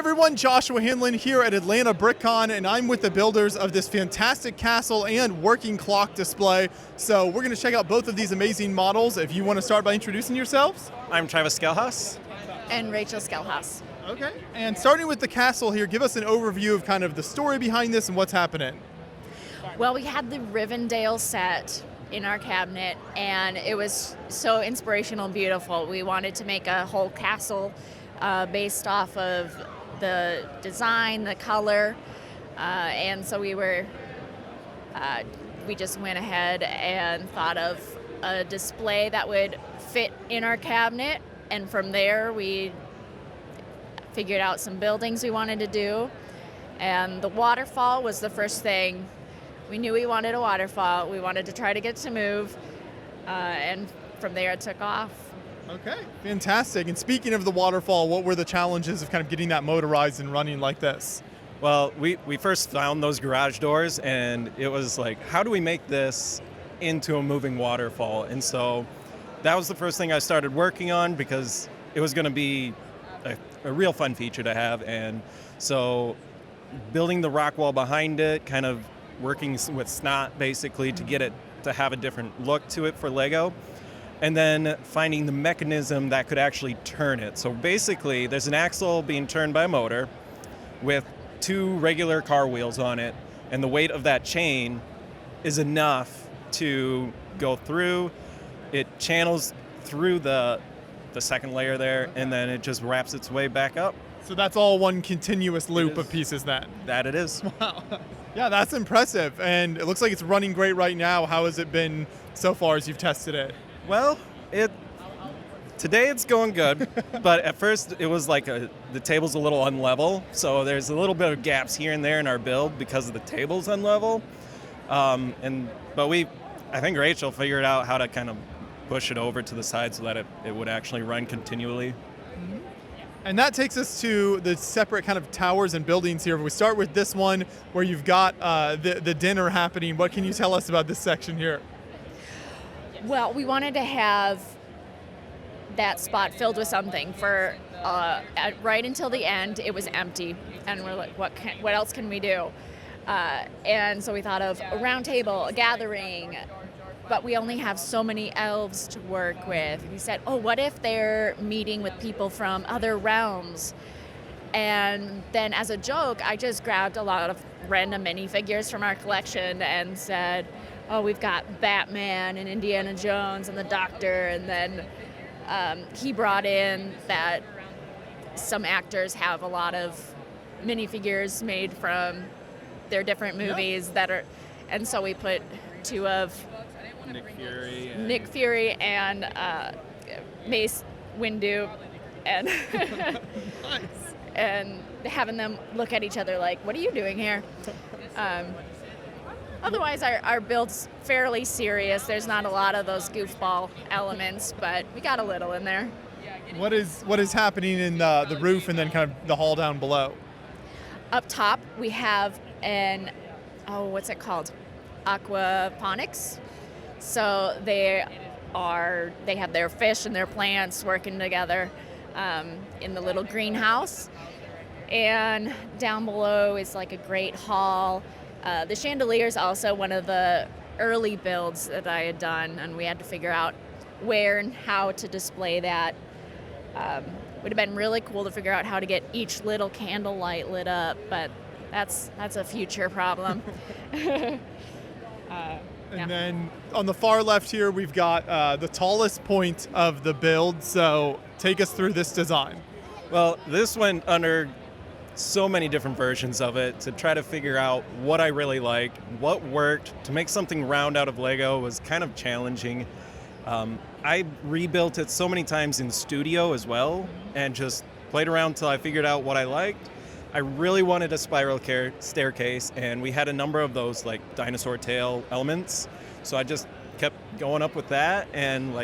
everyone, Joshua Hanlon here at Atlanta BrickCon, and I'm with the builders of this fantastic castle and working clock display. So we're going to check out both of these amazing models. If you want to start by introducing yourselves. I'm Travis Skelhaus. And Rachel Skelhaus. Okay. And starting with the castle here, give us an overview of kind of the story behind this and what's happening. Well, we had the Rivendell set in our cabinet, and it was so inspirational and beautiful. We wanted to make a whole castle based off of the design, the color, and so we just went ahead and thought of a display that would fit in our cabinet, and from there we figured out some buildings we wanted to do, and the waterfall was the first thing. We knew we wanted a waterfall. We wanted to try to get it to move, and from there it took off. Okay, fantastic. And speaking of the waterfall, what were the challenges of kind of getting that motorized and running like this? Well, we first found those garage doors, and it was like, how do we make this into a moving waterfall? And so that was the first thing I started working on, because it was going to be a real fun feature to have. And so building the rock wall behind it, kind of working with snot basically to get it to have a different look to it for Lego, and then finding the mechanism that could actually turn it. So basically there's an axle being turned by a motor with two regular car wheels on it, and the weight of that chain is enough to go through. It channels through the second layer there, and then it just wraps its way back up. So that's all one continuous loop of pieces then? That it is. Wow. Yeah, that's impressive. And it looks like it's running great right now. How has it been so far as you've tested it? Well, today it's going good, but at first it was like the table's a little unlevel, so there's a little bit of gaps here and there in our build because of the table's unlevel. But I think Rachel figured out how to kind of push it over to the side so that it would actually run continually. Mm-hmm. And that takes us to the separate kind of towers and buildings here. If we start with this one where you've got the dinner happening, what can you tell us about this section here? Well, we wanted to have that spot filled with something. Right until the end, it was empty, and we're like, what else can we do? And so we thought of a round table, a gathering, but we only have so many elves to work with. We said, what if they're meeting with people from other realms? And then as a joke, I just grabbed a lot of random minifigures from our collection and said, we've got Batman and Indiana Jones and the Doctor. And then he brought in that some actors have a lot of minifigures made from their different movies and so we put two of Nick Fury and Mace Windu, and Nice. and having them look at each other like, what are you doing here? Otherwise, our build's fairly serious. There's not a lot of those goofball elements, but we got a little in there. What is happening in the roof and then kind of the hall down below? Up top, we have what's it called? Aquaponics. So they have their fish and their plants working together in the little greenhouse. And down below is like a great hall. The chandelier is also one of the early builds that I had done, and we had to figure out where and how to display that. Would have been really cool to figure out how to get each little candlelight lit up, but that's a future problem. And then on the far left here, we've got the tallest point of the build. So take us through this design. Well, this went under so many different versions of it to try to figure out what I really like, what worked. To make something round out of Lego was kind of challenging. I rebuilt it so many times in studio as well, and just played around until I figured out what I liked. I really wanted a spiral staircase, and we had a number of those like dinosaur tail elements. So I just kept going up with that, and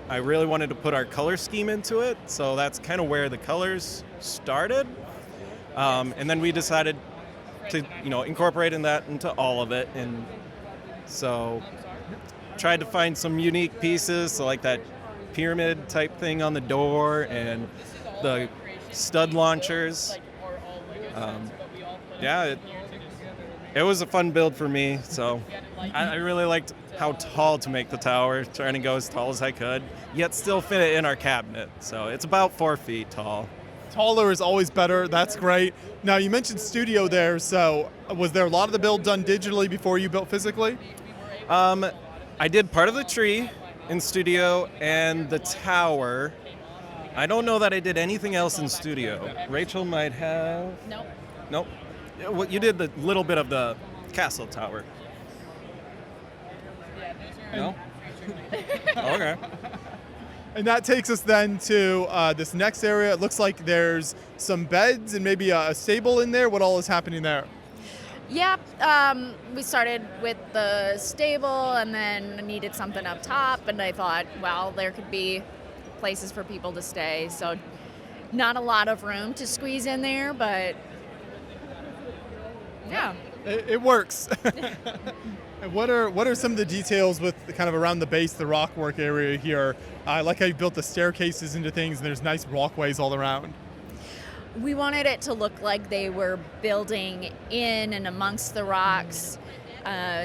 I really wanted to put our color scheme into it. So that's kind of where the colors started. And then we decided to, incorporate that into all of it. And so tried to find some unique pieces, so like that pyramid type thing on the door and the stud launchers. Yeah, it was a fun build for me. So I really liked how tall to make the tower, trying to go as tall as I could, yet still fit it in our cabinet. So it's about 4 feet tall. Taller is always better. That's great. Now, you mentioned studio there, so was there a lot of the build done digitally before you built physically? I did part of the tree in studio and the tower. I don't know that I did anything else in studio. Rachel might have. Nope. Nope. Yeah, well, you did the little bit of the castle tower. No? Okay. And that takes us then to this next area. It looks like there's some beds and maybe a stable in there. What all is happening there? Yep. We started with the stable and then needed something up top. And I thought, well, there could be places for people to stay. So not a lot of room to squeeze in there, but yeah. It works. And what are some of the details with kind of around the base, the rock work area here? I like how you built the staircases into things and there's nice walkways all around. We wanted it to look like they were building in and amongst the rocks.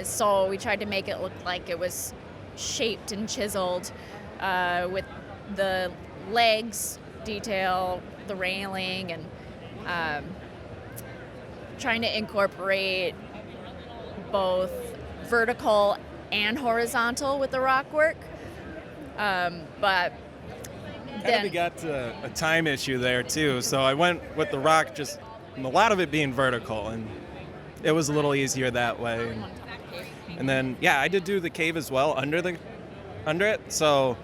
So we tried to make it look like it was shaped and chiseled with the legs detail, the railing, and trying to incorporate both vertical and horizontal with the rock work. But Kind of got a time issue there too, so I went with the rock, just a lot of it being vertical, and it was a little easier that way. And then, yeah, I did do the cave as well under it. So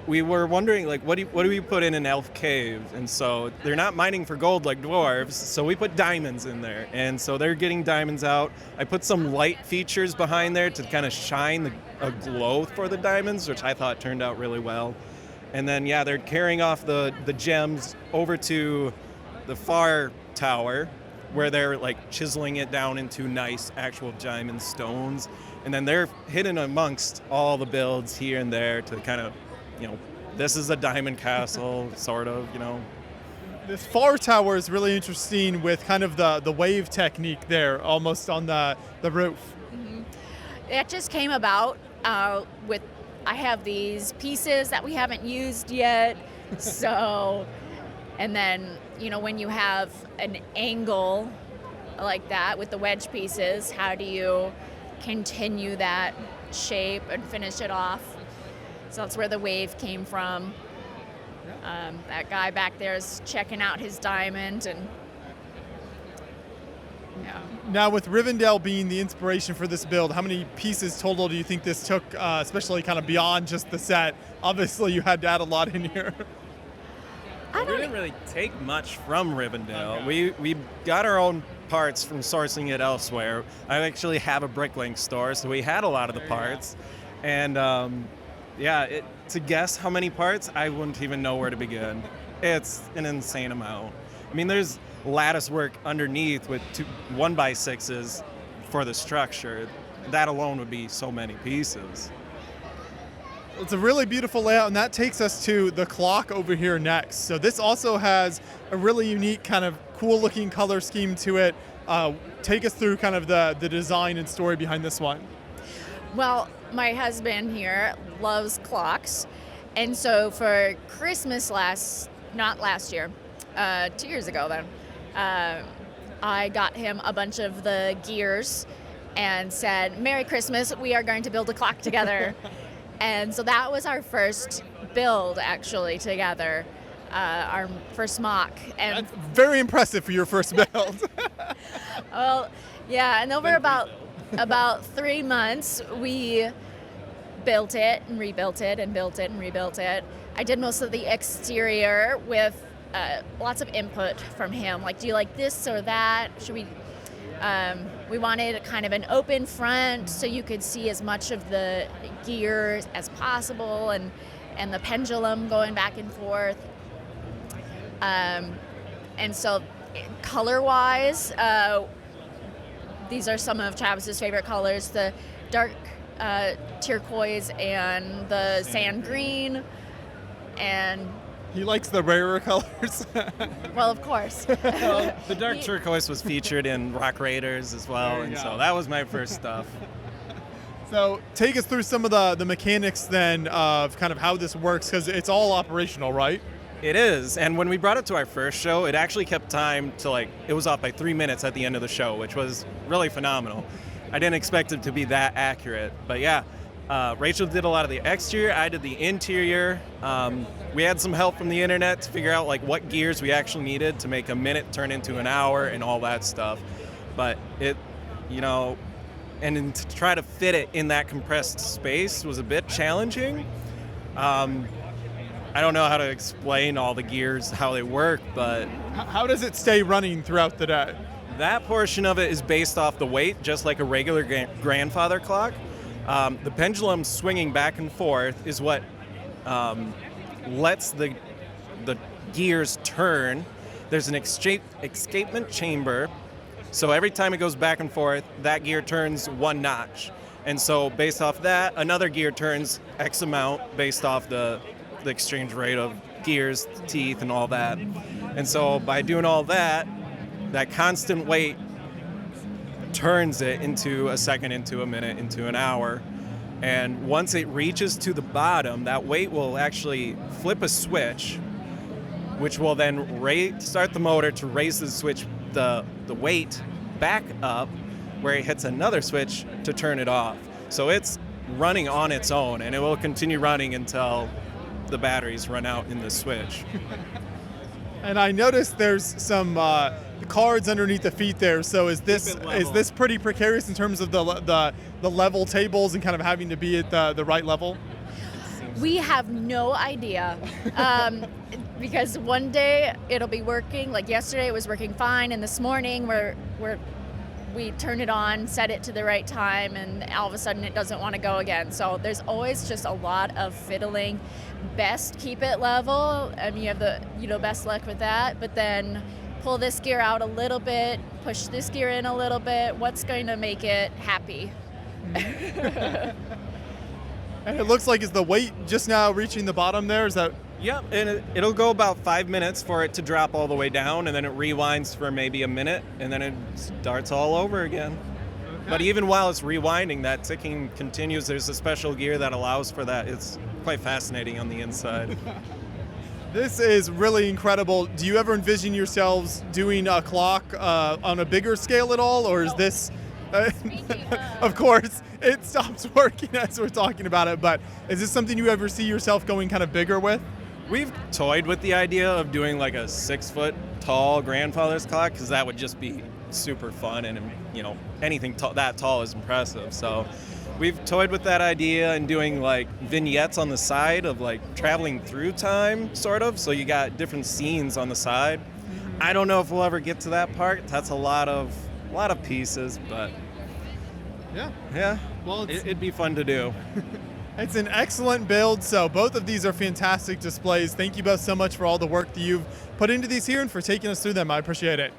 we were wondering, like, what do we put in an elf cave? And so they're not mining for gold like dwarves, so we put diamonds in there. And so they're getting diamonds out. I put some light features behind there to kind of shine a glow for the diamonds, which I thought turned out really well. And then, yeah, they're carrying off the gems over to the far tower, where they're like chiseling it down into nice actual diamond stones. And then they're hidden amongst all the builds here and there to kind of, this is a diamond castle, sort of, This far tower is really interesting with kind of the wave technique there, almost on the roof. Mm-hmm. It just came about with, I have these pieces that we haven't used yet. So, and then, when you have an angle like that with the wedge pieces, how do you continue that shape and finish it off? So that's where the wave came from. That guy back there is checking out his diamond, and yeah. Now, with Rivendell being the inspiration for this build, how many pieces total do you think this took, especially kind of beyond just the set? Obviously, you had to add a lot in here. We didn't really take much from Rivendell. Okay. We got our own parts from sourcing it elsewhere. I actually have a bricklink store, so we had a lot of the parts. And to guess how many parts, I wouldn't even know where to begin. It's an insane amount. I mean, there's lattice work underneath with 1x6s for the structure. That alone would be so many pieces. It's a really beautiful layout, and that takes us to the clock over here next. So this also has a really unique kind of cool looking color scheme to it. Take us through kind of the design and story behind this one. Well, my husband here loves clocks, and so for Christmas not last year, 2 years ago then, I got him a bunch of the gears and said, "Merry Christmas, we are going to build a clock together." And so that was our first build actually together, our first mock. And that's very impressive for your first build. Well, yeah, and over about 3 months, we built it and rebuilt it and built it and rebuilt it. I did most of the exterior with lots of input from him, like, do you like this or that? Should we? We wanted kind of an open front so you could see as much of the gear as possible, and the pendulum going back and forth. And so color-wise, these are some of Travis's favorite colors, the dark turquoise and the sand green. And He likes the rarer colors. Well, of course. Well, the dark turquoise was featured in Rock Raiders as well, There you and go. so that was my first stuff. So take us through some of the mechanics then of kind of how this works, because it's all operational, right? It is, and when we brought it to our first show, it actually kept time to it was off by 3 minutes at the end of the show, which was really phenomenal. I didn't expect it to be that accurate, but yeah. Rachel did a lot of the exterior, I did the interior. We had some help from the internet to figure out what gears we actually needed to make a minute turn into an hour and all that stuff. But it, and then to try to fit it in that compressed space was a bit challenging. I don't know how to explain all the gears, how they work, but How does it stay running throughout the day? that portion of it is based off the weight, just like a regular grandfather clock. The pendulum swinging back and forth is what lets the gears turn. There's an escapement chamber, so every time it goes back and forth, that gear turns one notch. And so based off that, another gear turns X amount based off the exchange rate of gears, teeth, and all that. And so by doing all that constant weight turns it into a second, into a minute, into an hour. And once it reaches to the bottom, that weight will actually flip a switch, which will then start the motor to raise the switch, the weight back up, where it hits another switch to turn it off. So it's running on its own, and it will continue running until the batteries run out in the switch. And I noticed there's some cards underneath the feet there. So is this pretty precarious in terms of the level tables and kind of having to be at the right level? We have no idea. Because one day it'll be working, like yesterday it was working fine, and this morning we turn it on, set it to the right time, and all of a sudden it doesn't want to go again. So there's always just a lot of fiddling. Best keep it level, and you have the best luck with that, but then pull this gear out a little bit, push this gear in a little bit. What's going to make it happy? And it looks like is the weight just now reaching the bottom there? Is that? Yep, and it'll go about 5 minutes for it to drop all the way down, and then it rewinds for maybe a minute, and then it starts all over again. But even while it's rewinding, that ticking continues. There's a special gear that allows for that. It's quite fascinating on the inside. This is really incredible. Do you ever envision yourselves doing a clock on a bigger scale at all, or is this? Of course, it stops working as we're talking about it, but is this something you ever see yourself going kind of bigger with? We've toyed with the idea of doing like a 6-foot tall grandfather's clock, because that would just be super fun, and anything that tall is impressive. So we've toyed with that idea and doing like vignettes on the side of like traveling through time, sort of. So you got different scenes on the side. I don't know if we'll ever get to that part. That's a lot of pieces, but yeah. Well, it'd be fun to do. It's an excellent build, so both of these are fantastic displays. Thank you both so much for all the work that you've put into these here and for taking us through them. I appreciate it.